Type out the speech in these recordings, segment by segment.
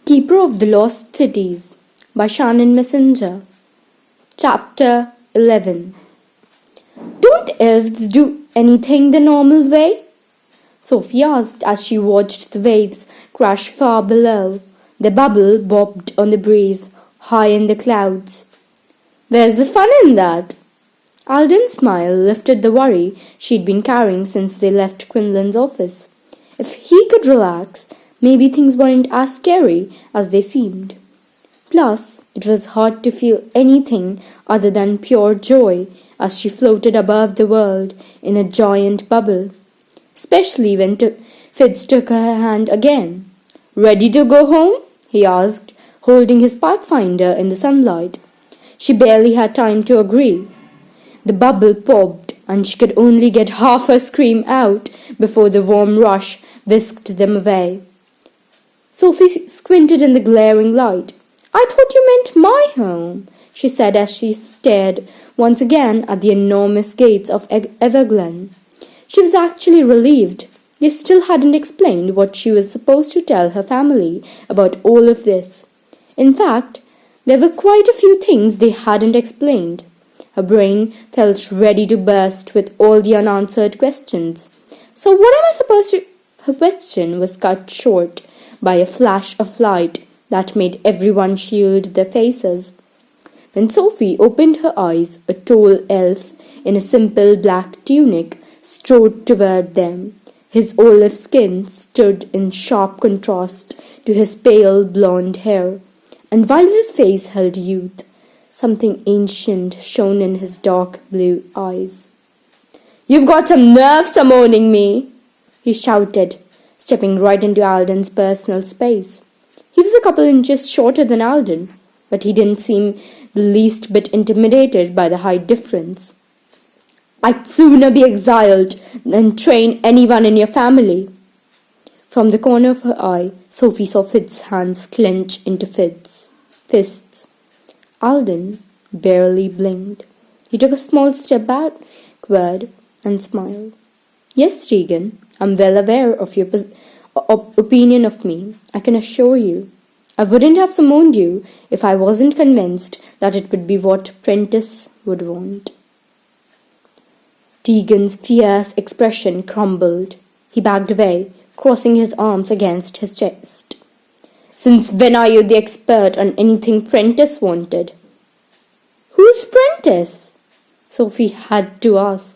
Keeper of the Lost Cities by Shannon Messenger. Chapter 11. Don't elves do anything the normal way? Sophie asked as she watched the waves crash far below. The bubble bobbed on the breeze, high in the clouds. Where's the fun in that? Alden's smile lifted the worry she'd been carrying since they left Quinlan's office. If he could relax, maybe things weren't as scary as they seemed. Plus, it was hard to feel anything other than pure joy as she floated above the world in a giant bubble. Especially when Fitz took her hand again. "Ready to go home?" he asked, holding his pathfinder in the sunlight. She barely had time to agree. The bubble popped, and she could only get half a scream out before the warm rush whisked them away. Sophie squinted in the glaring light. "I thought you meant my home," she said as she stared once again at the enormous gates of Everglen. She was actually relieved. They still hadn't explained what she was supposed to tell her family about all of this. In fact, there were quite a few things they hadn't explained. Her brain felt ready to burst with all the unanswered questions. "So what am I supposed to—" Her question was cut short by a flash of light that made everyone shield their faces. When Sophie opened her eyes, a tall elf in a simple black tunic strode toward them. His olive skin stood in sharp contrast to his pale blonde hair, and while his face held youth, something ancient shone in his dark blue eyes. "You've got some nerve summoning me!" he shouted, stepping right into Alden's personal space. He was a couple inches shorter than Alden, but he didn't seem the least bit intimidated by the height difference. "I'd sooner be exiled than train anyone in your family." From the corner of her eye, Sophie saw Fitz's hands clench into fists. Alden barely blinked. He took a small step backward and smiled. "Yes, Tegan, I'm well aware of your opinion of me, I can assure you. I wouldn't have summoned you if I wasn't convinced that it would be what Prentice would want." Tegan's fierce expression crumbled. He backed away, crossing his arms against his chest. "Since when are you the expert on anything Prentice wanted?" "Who's Prentice?" Sophie had to ask.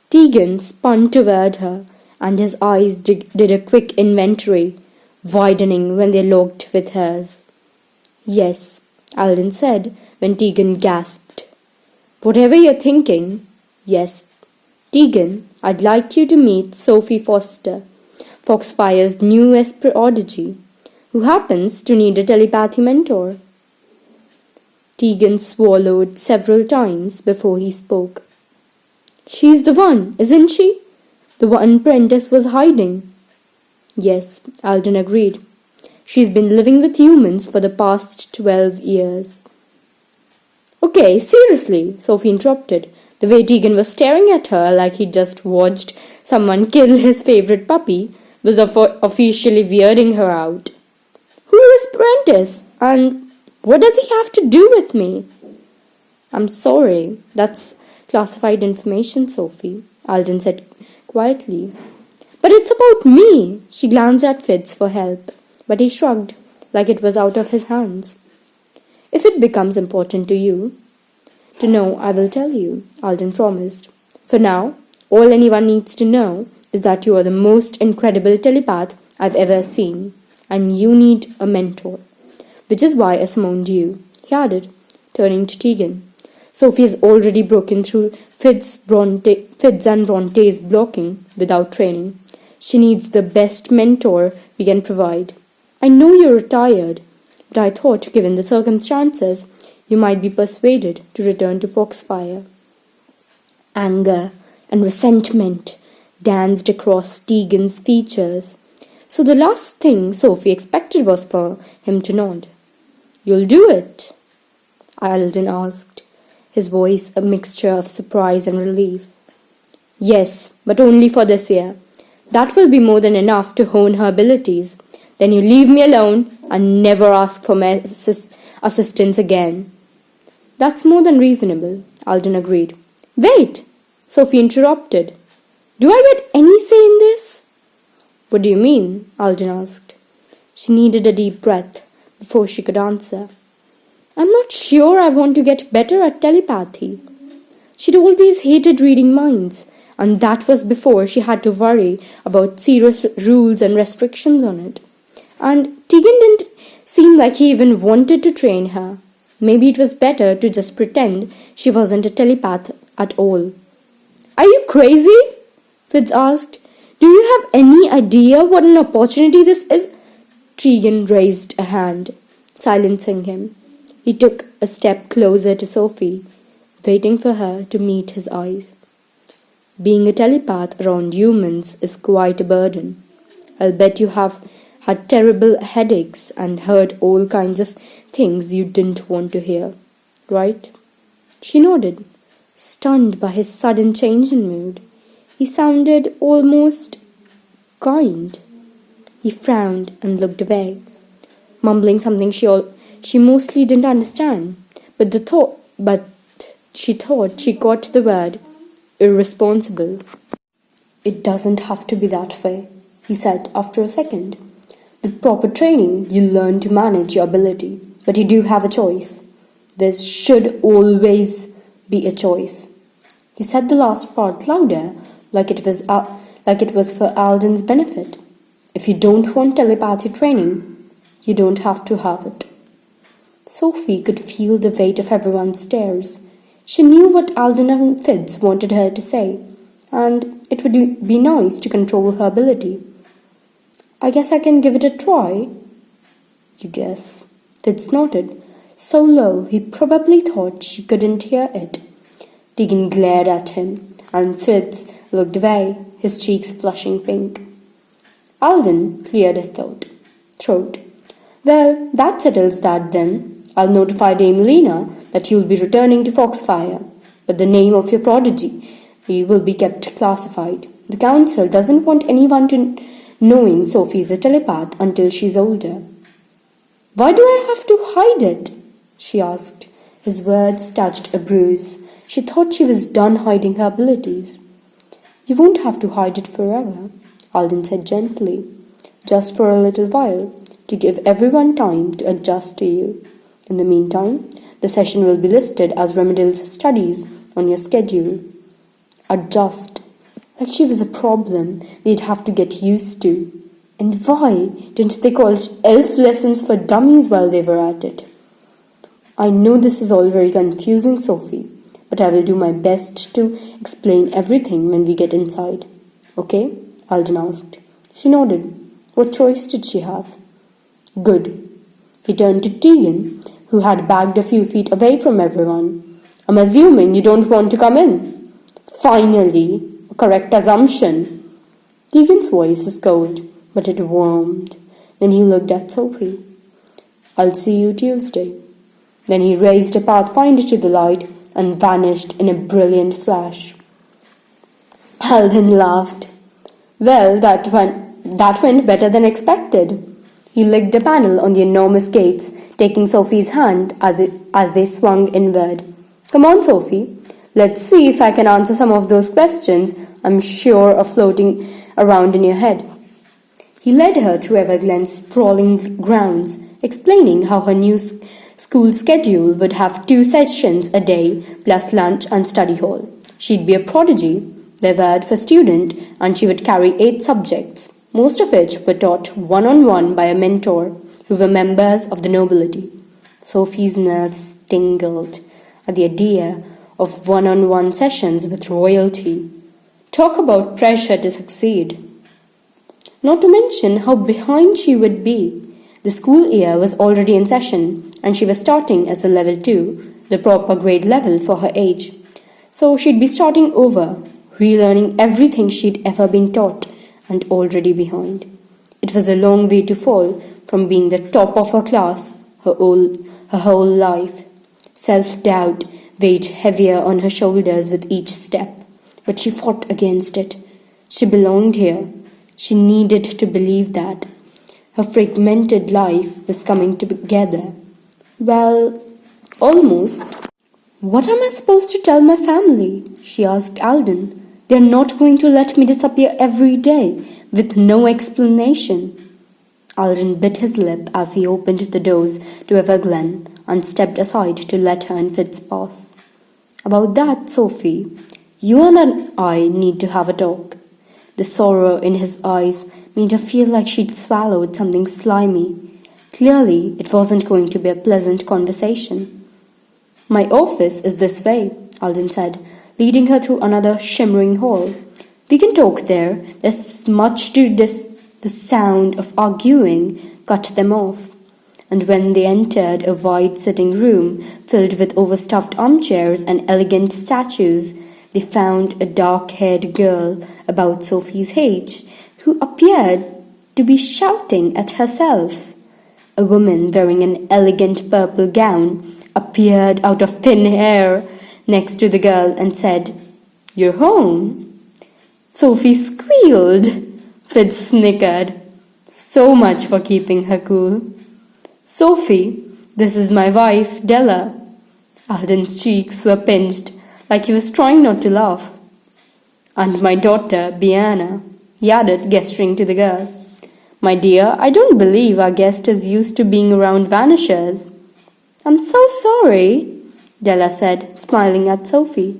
Tegan spun toward her, and his eyes did a quick inventory, widening when they locked with hers. "Yes," Alden said when Tegan gasped. "Whatever you're thinking, yes. Tegan, I'd like you to meet Sophie Foster, Foxfire's newest prodigy, who happens to need a telepathy mentor." Tegan swallowed several times before he spoke. "She's the one, isn't she? The one Prentice was hiding." "Yes," Alden agreed. "She's been living with humans for the past 12 years. "Okay, seriously," Sophie interrupted, the way Tegan was staring at her like he'd just watched someone kill his favorite puppy was officially weirding her out. "Who is Prentice? And what does he have to do with me?" "I'm sorry, that's classified information, Sophie," Alden said quietly. "But it's about me." She glanced at Fitz for help, but he shrugged like it was out of his hands. "If it becomes important to you to know, I will tell you," Alden promised. "For now, all anyone needs to know is that you are the most incredible telepath I've ever seen, and you need a mentor. Which is why I summoned you," he added, turning to Tegan. "Sophie has already broken through Fitz and Bronte's blocking without training. She needs the best mentor we can provide. I know you're retired, but I thought, given the circumstances, you might be persuaded to return to Foxfire." Anger and resentment danced across Tegan's features, so the last thing Sophie expected was for him to nod. "You'll do it?" Alden asked, his voice a mixture of surprise and relief. "Yes, but only for this year. That will be more than enough to hone her abilities. Then you leave me alone and never ask for my assistance again. That's more than reasonable, Alden agreed. Wait, Sophie interrupted. Do I get any say in this? What do you mean? Alden asked. She needed a deep breath before she could answer. I'm not sure I want to get better at telepathy. She'd always hated reading minds, and that was before she had to worry about serious rules and restrictions on it. And Tegan didn't seem like he even wanted to train her. Maybe it was better to just pretend she wasn't a telepath at all. Are you crazy? Fitz asked. Do you have any idea what an opportunity this is? Tegan raised a hand, silencing him. He took a step closer to Sophie, waiting for her to meet his eyes. Being a telepath around humans is quite a burden. I'll bet you have had terrible headaches and heard all kinds of things you didn't want to hear, right? She nodded, stunned by his sudden change in mood. He sounded almost kind. He frowned and looked away, mumbling something she mostly didn't understand, but she thought she got the word irresponsible. It doesn't have to be that way, he said after a second. With proper training, you learn to manage your ability, but you do have a choice. There should always be a choice. He said the last part louder, like it was for Alden's benefit. If you don't want telepathy training, you don't have to have it. Sophie could feel the weight of everyone's stares. She knew what Alden and Fitz wanted her to say, and it would be nice to control her ability. I guess I can give it a try. You guess. Fitz nodded, so low he probably thought she couldn't hear it. Tegan glared at him, and Fitz looked away, his cheeks flushing pink. Alden cleared his throat. Well, that settles that then. I'll notify Dame Lena that you'll be returning to Foxfire, but the name of your prodigy will be kept classified. The council doesn't want anyone knowing Sophie's a telepath until she's older. Why do I have to hide it? She asked. His words touched a bruise. She thought she was done hiding her abilities. You won't have to hide it forever, Alden said gently. Just for a little while, to give everyone time to adjust to you. In the meantime, the session will be listed as remedial studies on your schedule. Adjust. Like she was a problem they'd have to get used to. And why didn't they call it elf lessons for dummies while they were at it? I know this is all very confusing, Sophie, but I will do my best to explain everything when we get inside. Okay? Alden asked. She nodded. What choice did she have? Good. He turned to Tegan, who had backed a few feet away from everyone. I'm assuming you don't want to come in. Finally, a correct assumption. Tegan's voice was cold, but it warmed when he looked at Sophie. I'll see you Tuesday. Then he raised a pathfinder to the light and vanished in a brilliant flash. Alden laughed. Well, that went better than expected. He licked a panel on the enormous gates, taking Sophie's hand as they swung inward. Come on, Sophie. Let's see if I can answer some of those questions I'm sure are floating around in your head. He led her through Everglen's sprawling grounds, explaining how her new school schedule would have 2 sessions a day, plus lunch and study hall. She'd be a prodigy, their word for student, and she would carry 8 subjects, most of which were taught one-on-one by a mentor who were members of the nobility. Sophie's nerves tingled at the idea of one-on-one sessions with royalty. Talk about pressure to succeed. Not to mention how behind she would be. The school year was already in session, and she was starting as a level 2, the proper grade level for her age. So she'd be starting over, relearning everything she'd ever been taught, and already behind. It was a long way to fall from being the top of her class her whole life. Self-doubt weighed heavier on her shoulders with each step, but she fought against it. She belonged here. She needed to believe that. Her fragmented life was coming together. Well, almost. What am I supposed to tell my family? She asked Alden. They're not going to let me disappear every day with no explanation. Alden bit his lip as he opened the doors to Everglen and stepped aside to let her and Fitz pass. About that, Sophie, you and I need to have a talk. The sorrow in his eyes made her feel like she'd swallowed something slimy. Clearly, it wasn't going to be a pleasant conversation. My office is this way, Alden said, leading her through another shimmering hall. We can talk there. There's much to this. The sound of arguing cut them off. And when they entered a wide sitting room filled with overstuffed armchairs and elegant statues, they found a dark-haired girl about Sophie's age who appeared to be shouting at herself. A woman wearing an elegant purple gown appeared out of thin air next to the girl and said, "You're home?" Sophie squealed. Fitz snickered. So much for keeping her cool. "Sophie, this is my wife, Della." Alden's cheeks were pinched, like he was trying not to laugh. "And my daughter, Bianna," he added, gesturing to the girl. "My dear, I don't believe our guest is used to being around vanishers." "I'm so sorry," Della said, smiling at Sophie.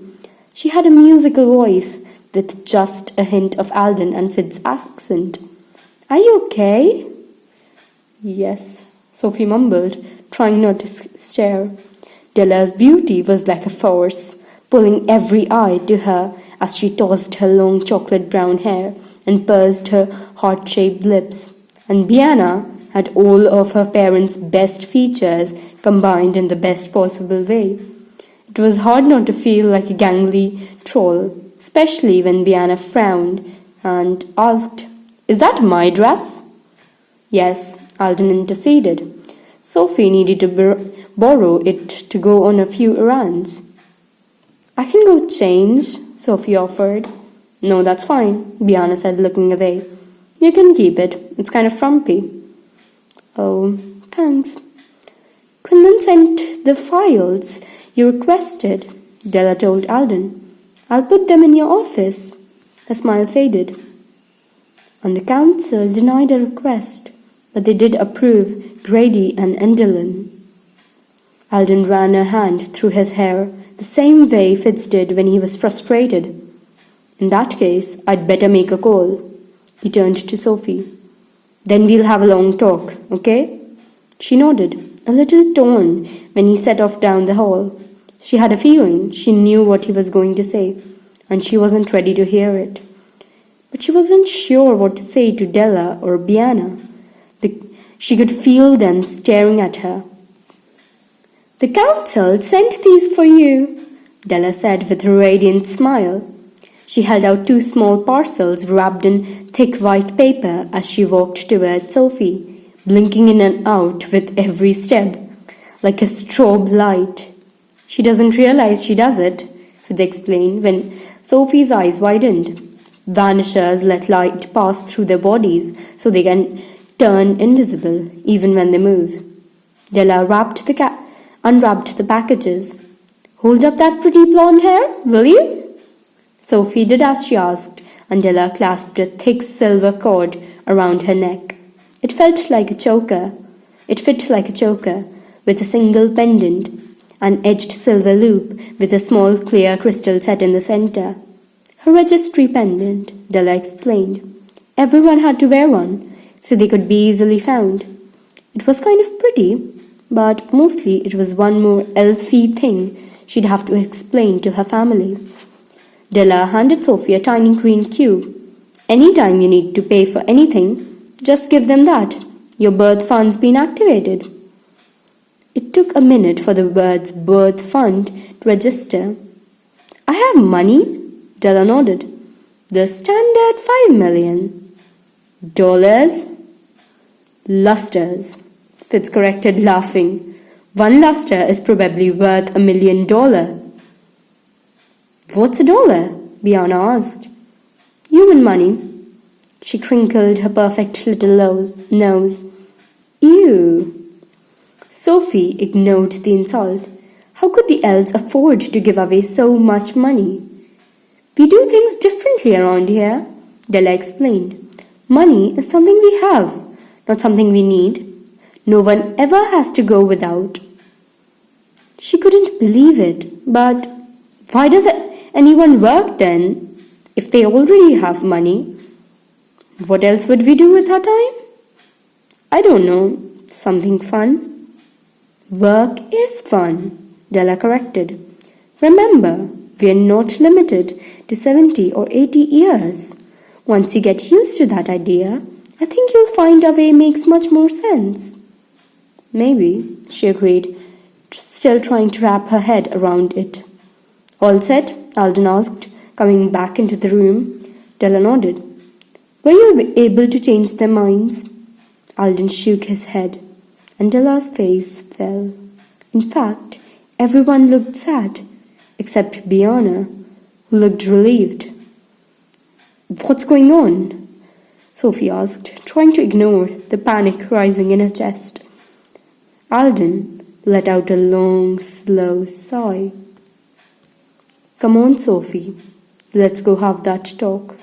She had a musical voice with just a hint of Alden and Fitz's accent. "Are you okay?" "Yes," Sophie mumbled, trying not to stare. Della's beauty was like a force, pulling every eye to her as she tossed her long chocolate brown hair and pursed her heart-shaped lips. And Bianna had all of her parents' best features combined in the best possible way. It was hard not to feel like a gangly troll, especially when Bianna frowned and asked, "Is that my dress?" "Yes," Alden interceded. Sophie needed to borrow it to go on a few errands. "I can go change," Sophie offered. "No, that's fine," Bianna said, looking away. "You can keep it. It's kind of frumpy." "Oh, thanks." "Quinlan sent the files you requested," Della told Alden. "I'll put them in your office." Her smile faded. And the council denied a request, but they did approve Grady and Endelin. Alden ran her hand through his hair, the same way Fitz did when he was frustrated. "In that case, I'd better make a call." He turned to Sophie. "Then we'll have a long talk, okay?" She nodded, a little torn when he set off down the hall. She had a feeling she knew what he was going to say, and she wasn't ready to hear it. But she wasn't sure what to say to Della or Bianna. She could feel them staring at her. "The council sent these for you," Della said with a radiant smile. She held out 2 small parcels wrapped in thick white paper as she walked toward Sophie, blinking in and out with every step, like a strobe light. "She doesn't realize she does it," Fitz explained when Sophie's eyes widened. "Vanishers let light pass through their bodies so they can turn invisible, even when they move." Della unwrapped the packages. "Hold up that pretty blonde hair, will you?" Sophie did as she asked, and Della clasped a thick silver cord around her neck. It fit like a choker, with a single pendant, an edged silver loop with a small clear crystal set in the center. "Her registry pendant," Della explained. "Everyone had to wear one, so they could be easily found. It was kind of pretty, but mostly it was one more elfy thing she'd have to explain to her family." Della handed Sophie a tiny green cube. "Anytime you need to pay for anything, just give them that. Your birth fund's been activated." It took a minute for the words birth fund to register. "I have money," Della nodded. "The standard $5 million. Dollars?" "Lusters," Fitz corrected, laughing. "1 luster is probably worth $1 million. "What's a dollar?" Bianna asked. "Human money." She crinkled her perfect little nose. Ew! Sophie ignored the insult. How could the elves afford to give away so much money? We do things differently around here, Della explained. Money is something we have, not something we need. No one ever has to go without. She couldn't believe it, but why does anyone work then, if they already have money? What else would we do with our time? I don't know, something fun. Work is fun, Della corrected. Remember, we are not limited to 70 or 80 years. Once you get used to that idea, I think you'll find our way makes much more sense. Maybe, she agreed, still trying to wrap her head around it. All set? Alden asked, coming back into the room. Della nodded. Were you able to change their minds? Alden shook his head, and Della's face fell. In fact, everyone looked sad, except Biana, who looked relieved. What's going on? Sophie asked, trying to ignore the panic rising in her chest. Alden let out a long, slow sigh. Come on, Sophie. Let's go have that talk.